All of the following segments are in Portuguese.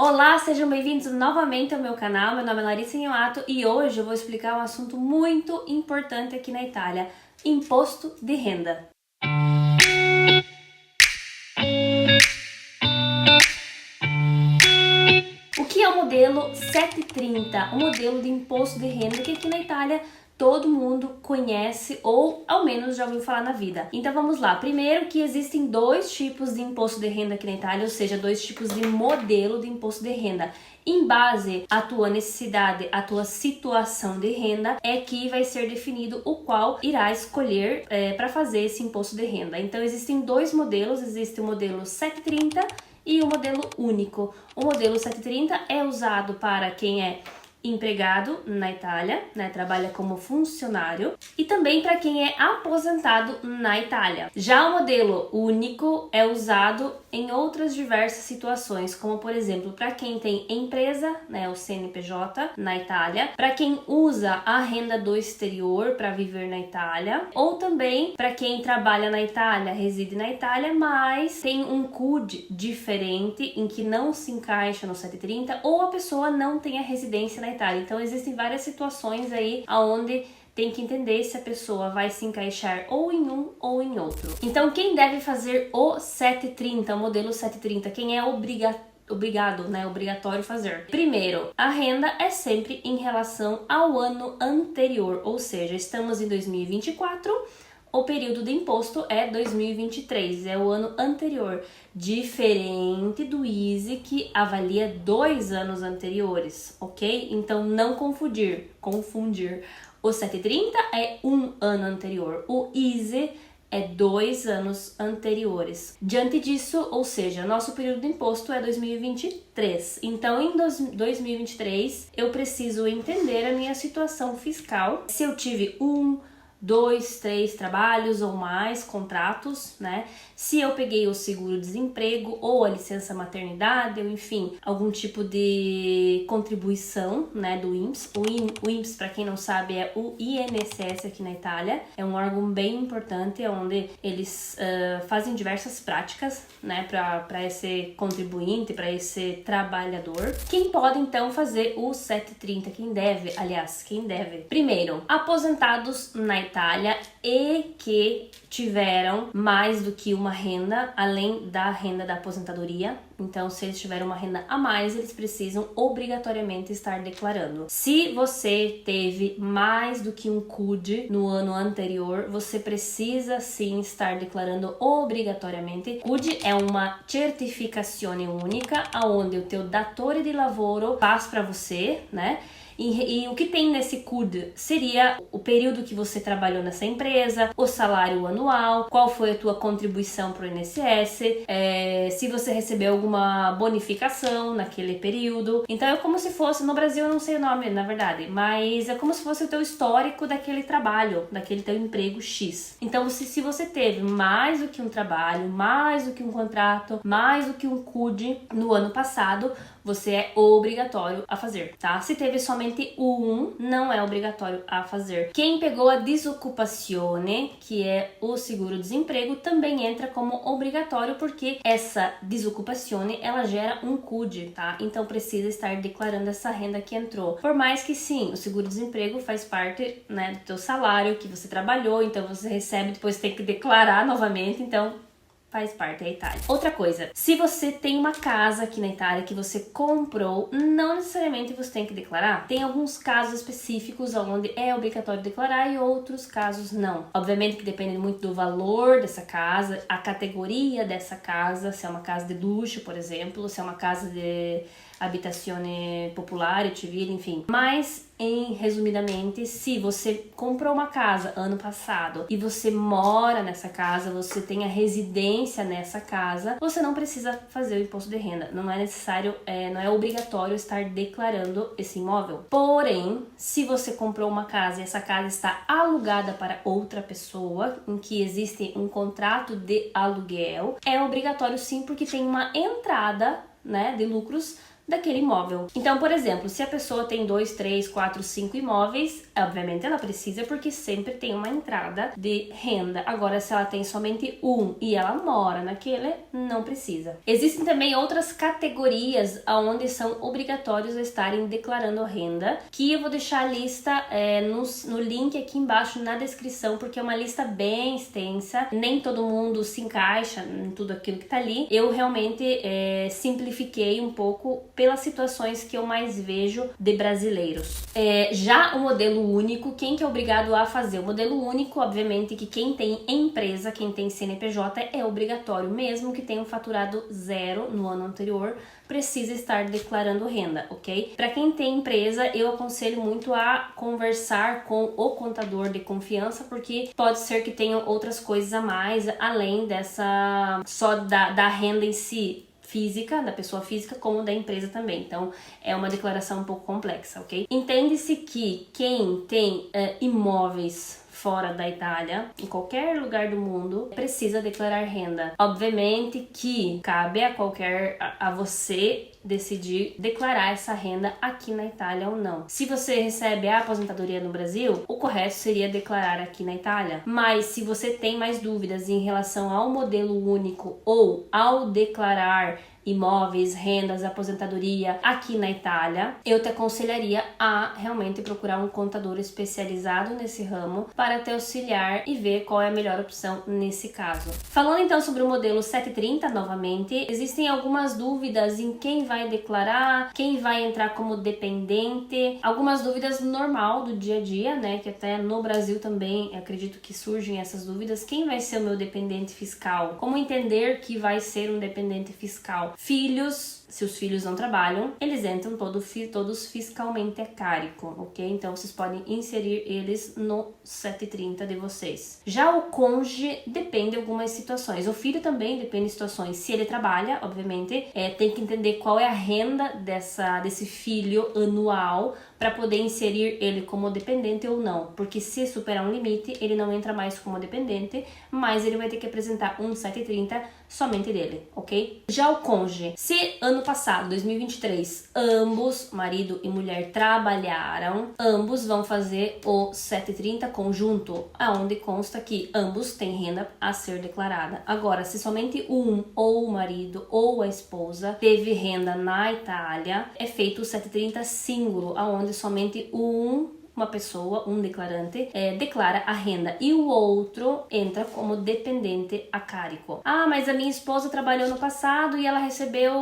Olá, sejam bem-vindos novamente ao meu canal. Meu nome é Larissa Inhoato e hoje eu vou explicar um assunto muito importante aqui na Itália: imposto de renda. O que é o modelo 730? O modelo de imposto de renda que aqui na Itália todo mundo conhece ou ao menos já ouviu falar na vida. Então vamos lá. Primeiro que existem dois tipos de imposto de renda aqui na Itália, ou seja, dois tipos de modelo de imposto de renda. Em base à tua necessidade, à tua situação de renda, é que vai ser definido o qual irá escolher para fazer esse imposto de renda. Então existem dois modelos, existe o modelo 730 e o modelo único. O modelo 730 é usado para quem é empregado na Itália, trabalha como funcionário, e também para quem é aposentado na Itália. Já o modelo único é usado em outras diversas situações, como por exemplo, para quem tem empresa, o CNPJ na Itália, para quem usa a renda do exterior para viver na Itália, ou também para quem trabalha na Itália, reside na Itália, mas tem um CUD diferente em que não se encaixa no 730, ou a pessoa não tem a residência na Itália. Então existem várias situações aí onde tem que entender se a pessoa vai se encaixar ou em um ou em outro. Então quem deve fazer o 730, o modelo 730, quem é obrigatório fazer? Primeiro, a renda é sempre em relação ao ano anterior, ou seja, estamos em 2024, o período de imposto é 2023, é o ano anterior, diferente do ISEE que avalia 2 anos anteriores, ok? Então não confundir. O 730 é 1 ano anterior, o ISEE é 2 anos anteriores. Diante disso, ou seja, nosso período de imposto é 2023. Então, em 2023, eu preciso entender a minha situação fiscal. Se eu tive 2, 3 trabalhos ou mais contratos, Se eu peguei o seguro-desemprego ou a licença maternidade, ou enfim, algum tipo de contribuição, do INPS. O INPS, para quem não sabe, é o INSS aqui na Itália. É um órgão bem importante, onde eles fazem diversas práticas, para esse contribuinte, para esse trabalhador. Quem pode, então, fazer o 730? Quem deve? Primeiro, aposentados na Itália e que tiveram mais do que uma renda, além da renda da aposentadoria. Então, se eles tiverem uma renda a mais, eles precisam obrigatoriamente estar declarando. Se você teve mais do que um CUD no ano anterior, você precisa sim estar declarando obrigatoriamente. CUD é uma certificazione única, onde o teu datore di lavoro faz para você, E o que tem nesse CUD seria o período que você trabalhou nessa empresa, o salário anual, qual foi a tua contribuição para o INSS, se você recebeu alguma bonificação naquele período. Então é como se fosse, no Brasil eu não sei o nome na verdade, mas é como se fosse o teu histórico daquele trabalho, daquele teu emprego X. Então se você teve mais do que um trabalho, mais do que um contrato, mais do que um CUD no ano passado, você é obrigatório a fazer, tá? Se teve somente não é obrigatório a fazer. Quem pegou a disoccupazione, que é o seguro-desemprego, também entra como obrigatório, porque essa disoccupazione, ela gera um CUD, tá? Então precisa estar declarando essa renda que entrou. Por mais que sim, o seguro-desemprego faz parte, do teu salário que você trabalhou, então você recebe, depois tem que declarar novamente, então faz parte da Itália. Outra coisa, se você tem uma casa aqui na Itália que você comprou, não necessariamente você tem que declarar. Tem alguns casos específicos onde é obrigatório declarar e outros casos não. Obviamente que depende muito do valor dessa casa, a categoria dessa casa, se é uma casa de luxo, por exemplo, se é uma casa de abitazione popolare, civile, enfim. Mas, resumidamente, se você comprou uma casa ano passado e você mora nessa casa, você tem a residência nessa casa, você não precisa fazer o imposto de renda. Não é necessário, não é obrigatório estar declarando esse imóvel. Porém, se você comprou uma casa e essa casa está alugada para outra pessoa, em que existe um contrato de aluguel, é obrigatório sim, porque tem uma entrada, de lucros daquele imóvel. Então, por exemplo, se a pessoa tem 2, 3, 4, 5 imóveis, obviamente ela precisa, porque sempre tem uma entrada de renda. Agora, se ela tem somente um e ela mora naquele, não precisa. Existem também outras categorias onde são obrigatórios estarem declarando renda, que eu vou deixar a lista no link aqui embaixo na descrição, porque é uma lista bem extensa, nem todo mundo se encaixa em tudo aquilo que tá ali. Eu realmente simplifiquei um pouco pelas situações que eu mais vejo de brasileiros. Já o modelo único, quem que é obrigado a fazer? O modelo único, obviamente, que quem tem empresa, quem tem CNPJ, é obrigatório, mesmo que tenha um faturado zero no ano anterior, precisa estar declarando renda, ok? Para quem tem empresa, eu aconselho muito a conversar com o contador de confiança, porque pode ser que tenham outras coisas a mais, além dessa só da renda em si, física, da pessoa física, como da empresa também. Então, é uma declaração um pouco complexa, ok? Entende-se que quem tem imóveis fora da Itália, em qualquer lugar do mundo, precisa declarar renda. Obviamente que cabe a você decidir declarar essa renda aqui na Itália ou não. Se você recebe a aposentadoria no Brasil, o correto seria declarar aqui na Itália. Mas se você tem mais dúvidas em relação ao modelo único ou ao declarar imóveis, rendas, aposentadoria aqui na Itália, eu te aconselharia a realmente procurar um contador especializado nesse ramo para te auxiliar e ver qual é a melhor opção nesse caso. Falando então sobre o modelo 730, novamente, existem algumas dúvidas em quem vai declarar, quem vai entrar como dependente, algumas dúvidas normal do dia a dia, né, que até no Brasil também acredito que surgem essas dúvidas. Quem vai ser o meu dependente fiscal? Como entender que vai ser um dependente fiscal? Filhos, se os filhos não trabalham, eles entram todos fiscalmente a cargo, ok? Então vocês podem inserir eles no 730 de vocês. Já o cônjuge depende de algumas situações. O filho também depende de situações. Se ele trabalha, obviamente, tem que entender qual é a renda desse filho anual para poder inserir ele como dependente ou não, porque se superar um limite, ele não entra mais como dependente, mas ele vai ter que apresentar um 730 somente dele, ok? Já o cônjuge, se ano passado, 2023, ambos, marido e mulher, trabalharam, ambos vão fazer o 730 conjunto, aonde consta que ambos têm renda a ser declarada. Agora, se somente um, ou o marido ou a esposa, teve renda na Itália, é feito o 730 singulo, aonde somente uma pessoa, um declarante, declara a renda e o outro entra como dependente a cargo. Ah, mas a minha esposa trabalhou no passado e ela recebeu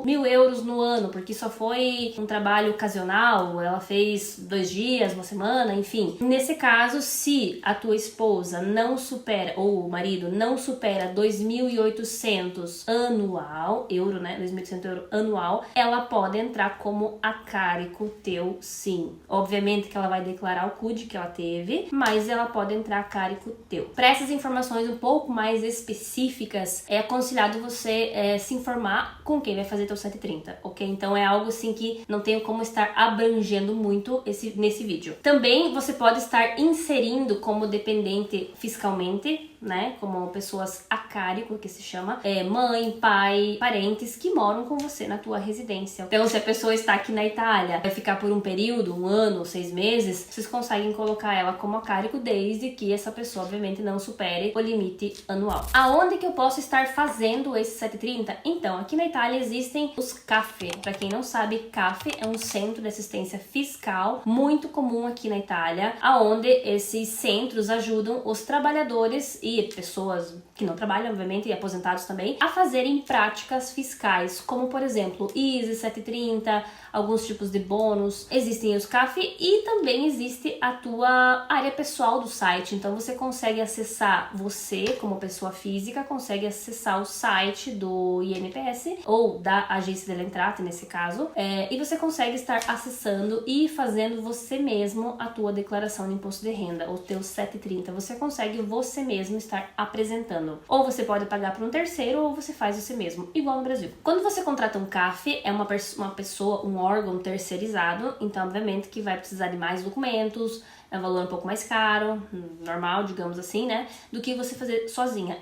1.000 euros no ano, porque só foi um trabalho ocasional, ela fez 2 dias, uma semana, enfim. Nesse caso, se a tua esposa não supera, ou o marido não supera 2.800 anual, euro, né, 2.800 euro anual, ela pode entrar como a cargo teu, sim. Obviamente que ela vai declarar o CUD que ela teve, mas ela pode entrar a cargo teu. Para essas informações um pouco mais específicas, é aconselhado você se informar com quem vai fazer teu 730, ok? Então é algo assim que não tenho como estar abrangendo muito nesse vídeo. Também você pode estar inserindo como dependente fiscalmente, né, como pessoas a cargo, que se chama, mãe, pai, parentes que moram com você na tua residência. Então, se a pessoa está aqui na Itália, vai ficar por um período, 1 ano, 6 meses, vocês conseguem colocar ela como a cargo desde que essa pessoa, obviamente, não supere o limite anual. Aonde que eu posso estar fazendo esse 730? Então, aqui na Itália existem os CAF. Para quem não sabe, CAF é um centro de assistência fiscal muito comum aqui na Itália, aonde esses centros ajudam os trabalhadores e pessoas que não trabalham, obviamente, e aposentados também, a fazerem práticas fiscais, como por exemplo, ISE 730, alguns tipos de bônus, existem os CAF e também existe a tua área pessoal do site. Então você consegue acessar, você como pessoa física, consegue acessar o site do INPS ou da Agência delle Entrate nesse caso, e você consegue estar acessando e fazendo você mesmo a tua declaração de imposto de renda, o teu 730, você consegue você mesmo estar apresentando. Ou você pode pagar para um terceiro ou você faz você mesmo, igual no Brasil. Quando você contrata um CAF, é uma pessoa, um órgão terceirizado, então obviamente que vai precisar de mais documentos, é um valor um pouco mais caro, normal, digamos assim, né, do que você fazer sozinha.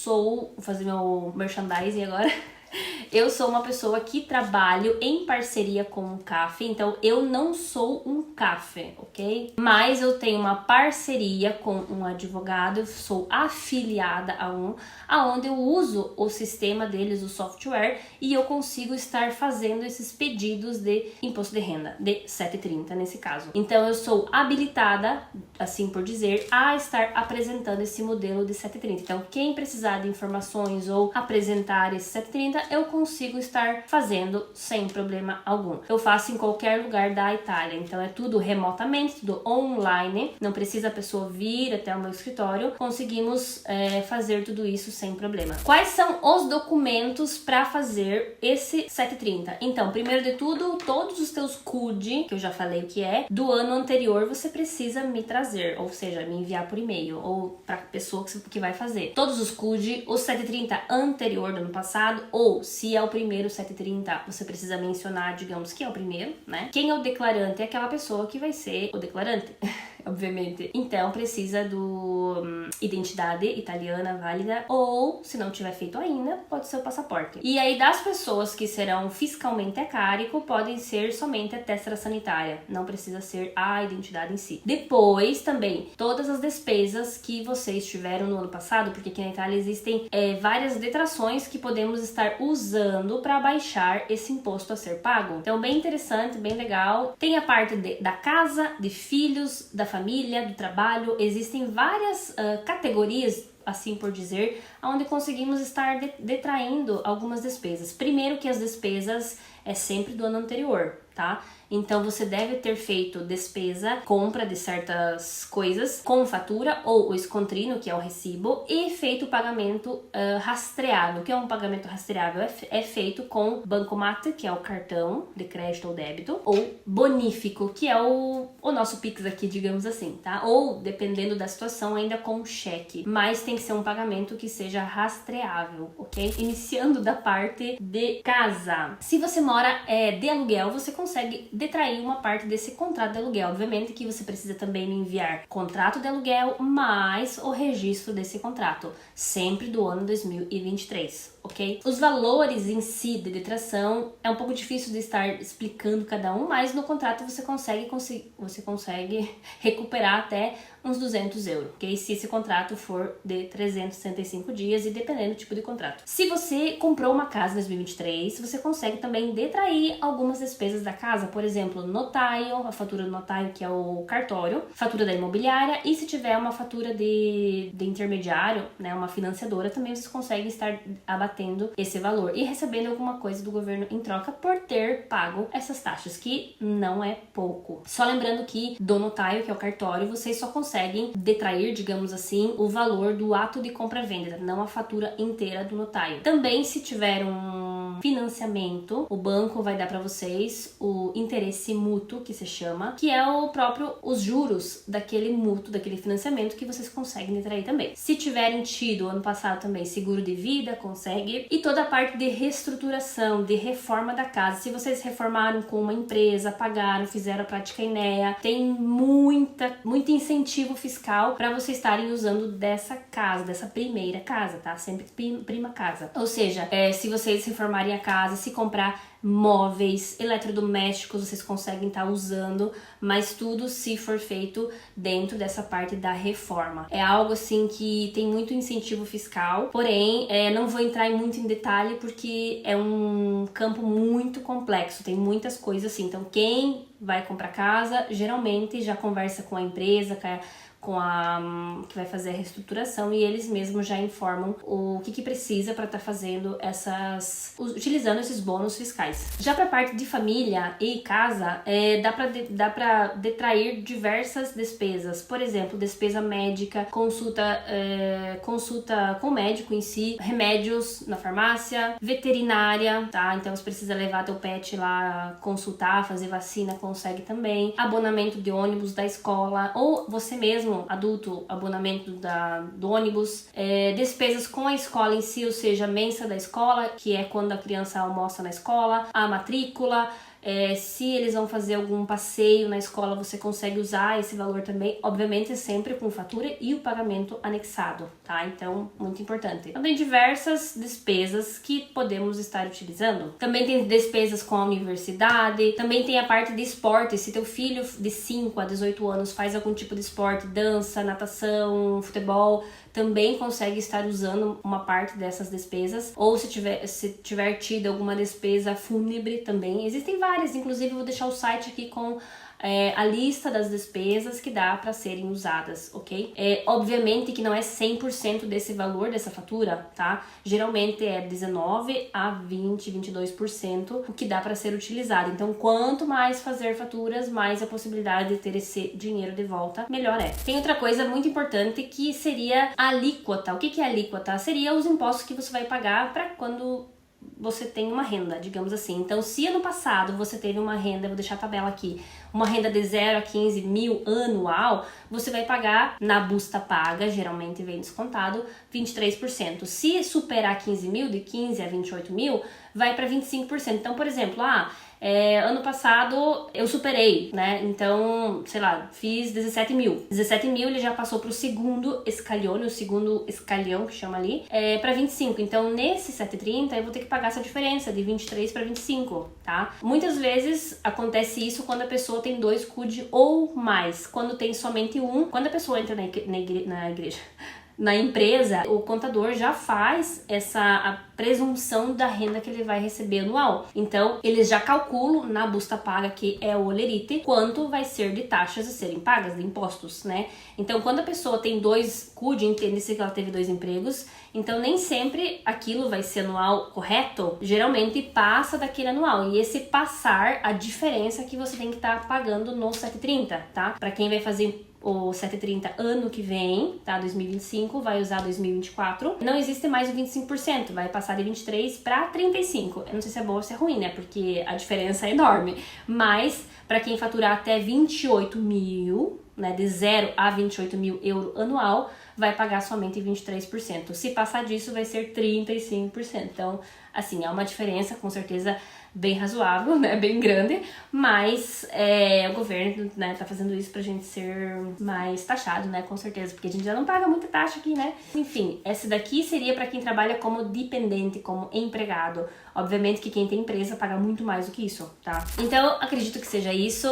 Vou fazer meu merchandising agora, Eu sou uma pessoa que trabalho em parceria com um CAF, então eu não sou um CAF, ok? Mas eu tenho uma parceria com um advogado, eu sou afiliada a um, aonde eu uso o sistema deles, o software, e eu consigo estar fazendo esses pedidos de imposto de renda, de 730 nesse caso. Então eu sou habilitada, assim por dizer, a estar apresentando esse modelo de 730. Então quem precisar de informações ou apresentar esse 730, eu consigo estar fazendo sem problema algum. Eu faço em qualquer lugar da Itália, então é tudo remotamente, tudo online, não precisa a pessoa vir até o meu escritório, conseguimos fazer tudo isso sem problema. Quais são os documentos para fazer esse 730? Então, primeiro de tudo, todos os teus CUD, que eu já falei o que é, do ano anterior você precisa me trazer, ou seja, me enviar por e-mail ou para a pessoa que vai fazer. Todos os CUD, o 730 anterior do ano passado, ou se é o primeiro 730, você precisa mencionar, digamos que é o primeiro, né? Quem é o declarante é aquela pessoa que vai ser o declarante. Obviamente. Então, precisa do identidade italiana válida, ou, se não tiver feito ainda, pode ser o passaporte. E aí, das pessoas que serão fiscalmente a cargo, podem ser somente a tessera sanitária, não precisa ser a identidade em si. Depois, também, todas as despesas que vocês tiveram no ano passado, porque aqui na Itália existem várias detrações que podemos estar usando para baixar esse imposto a ser pago. Então, bem interessante, bem legal. Tem a parte da casa, de filhos, da família, do trabalho. Existem várias categorias, assim por dizer, onde conseguimos estar detraindo algumas despesas. Primeiro que as despesas é sempre do ano anterior, tá? Então você deve ter feito despesa, compra de certas coisas com fatura ou o escontrino, que é o recibo, e feito o pagamento rastreável. O que é um pagamento rastreável? É feito com bancomat, que é o cartão de crédito ou débito, ou bonífico, que é o nosso Pix aqui, digamos assim, tá? Ou, dependendo da situação, ainda com cheque. Mas tem que ser um pagamento que seja rastreável, ok? Iniciando da parte de casa. Se você mora de aluguel, você consegue detrair uma parte desse contrato de aluguel. Obviamente que você precisa também me enviar contrato de aluguel mais o registro desse contrato, sempre do ano 2023, ok? Os valores em si de detração é um pouco difícil de estar explicando cada um, mas no contrato você consegue recuperar até uns 200 euros, ok? Se esse contrato for de 365 dias e dependendo do tipo de contrato. Se você comprou uma casa em 2023, você consegue também detrair algumas despesas da casa, por exemplo, notário, a fatura do notário, que é o cartório, fatura da imobiliária, e se tiver uma fatura de intermediário, né, uma financiadora, também você consegue estar abatendo esse valor e recebendo alguma coisa do governo em troca por ter pago essas taxas, que não é pouco. Só lembrando que do notário, que é o cartório, vocês só conseguem detrair, digamos assim, o valor do ato de compra-venda, não a fatura inteira do notário. Também, se tiver um financiamento, o banco vai dar para vocês o interesse mútuo, que se chama, que é os juros daquele mútuo, daquele financiamento, que vocês conseguem detrair também. Se tiverem tido ano passado também seguro de vida, consegue. E toda a parte de reestruturação, de reforma da casa. Se vocês reformaram com uma empresa, pagaram, fizeram a prática INEA, tem muito incentivo fiscal para vocês estarem usando dessa casa, dessa primeira casa, tá? Sempre prima casa. Ou seja, se vocês reformarem a casa, se comprar móveis, eletrodomésticos, vocês conseguem estar usando, mas tudo se for feito dentro dessa parte da reforma. É algo assim que tem muito incentivo fiscal, porém não vou entrar muito em detalhe porque é um campo muito complexo, tem muitas coisas assim. Então quem vai comprar casa geralmente já conversa com a empresa, com a que vai fazer a reestruturação, e eles mesmos já informam o que precisa para estar fazendo utilizando esses bônus fiscais. Já para a parte de família e casa, dá para detrair diversas despesas, por exemplo, despesa médica, consulta com o médico em si, remédios na farmácia, veterinária, tá? Então você precisa levar teu pet lá consultar, fazer vacina, consegue também. Abonamento de ônibus da escola, ou você mesmo adulto, abonamento do ônibus, despesas com a escola em si, ou seja, mensa da escola, que é quando a criança almoça na escola, a matrícula, Se eles vão fazer algum passeio na escola, você consegue usar esse valor também, obviamente sempre com fatura e o pagamento anexado, tá? Então, muito importante. Então, tem diversas despesas que podemos estar utilizando. Também tem despesas com a universidade, também tem a parte de esporte. Se teu filho de 5 a 18 anos faz algum tipo de esporte, dança, natação, futebol, também consegue estar usando uma parte dessas despesas. Ou se tiver tido alguma despesa fúnebre também. Existem várias, inclusive eu vou deixar o site aqui com a lista das despesas que dá para serem usadas, ok? Obviamente que não é 100% desse valor dessa fatura, tá? Geralmente é 19 a 20, 22% o que dá para ser utilizado. Então, quanto mais fazer faturas, mais a possibilidade de ter esse dinheiro de volta, melhor é. Tem outra coisa muito importante que seria a alíquota. O que é a alíquota? Seria os impostos que você vai pagar para quando você tem uma renda, digamos assim. Então, se ano passado você teve uma renda, vou deixar a tabela aqui, uma renda de 0 a 15 mil anual, você vai pagar na busta paga, geralmente vem descontado, 23%. Se superar 15 mil, de 15 a 28 mil, vai para 25%. Então, por exemplo, ano passado eu superei, né? Então, sei lá, fiz 17 mil. 17 mil ele já passou pro segundo escalhão, o segundo escalhão que chama ali, para 25. Então, nesse 730 eu vou ter que pagar essa diferença de 23 para 25, tá? Muitas vezes acontece isso quando a pessoa tem 2 CUD ou mais. Quando tem somente um, quando a pessoa entra na empresa, o contador já faz a presunção da renda que ele vai receber anual. Então, eles já calculam na busta paga, que é o Olerite, quanto vai ser de taxas a serem pagas, de impostos, né? Então, quando a pessoa tem 2 CUD, entende-se que ela teve 2 empregos, então nem sempre aquilo vai ser anual correto, geralmente passa daquele anual. E esse passar, a diferença que você tem que estar pagando no 730, tá? Para quem vai fazer o 730 ano que vem, tá? 2025, vai usar 2024. Não existe mais o 25%, vai passar de 23 para 35. Eu não sei se é bom ou se é ruim, né? Porque a diferença é enorme. Mas, para quem faturar até 28 mil, né? De 0 a 28 mil euro anual, vai pagar somente 23%. Se passar disso, vai ser 35%. Então, assim, é uma diferença, com certeza, bem razoável, né, bem grande, mas o governo, né, tá fazendo isso pra gente ser mais taxado, né, com certeza, porque a gente já não paga muita taxa aqui, né. Enfim, essa daqui seria para quem trabalha como dependente, como empregado. Obviamente que quem tem empresa paga muito mais do que isso, tá? Então, acredito que seja isso.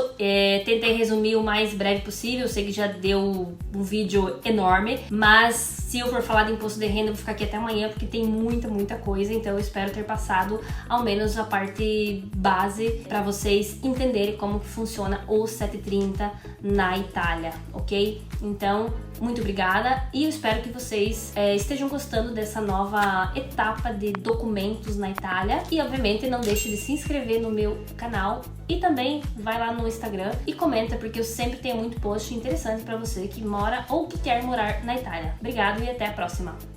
Tentei resumir o mais breve possível, eu sei que já deu um vídeo enorme, mas se eu for falar de imposto de renda, eu vou ficar aqui até amanhã, porque tem muita coisa, então eu espero ter passado ao menos a parte base para vocês entenderem como que funciona o 730 na Itália, ok? Então, muito obrigada e eu espero que vocês estejam gostando dessa nova etapa de documentos na Itália e, obviamente, não deixe de se inscrever no meu canal e também vai lá no Instagram e comenta, porque eu sempre tenho muito post interessante para você que mora ou que quer morar na Itália. Obrigado e até a próxima!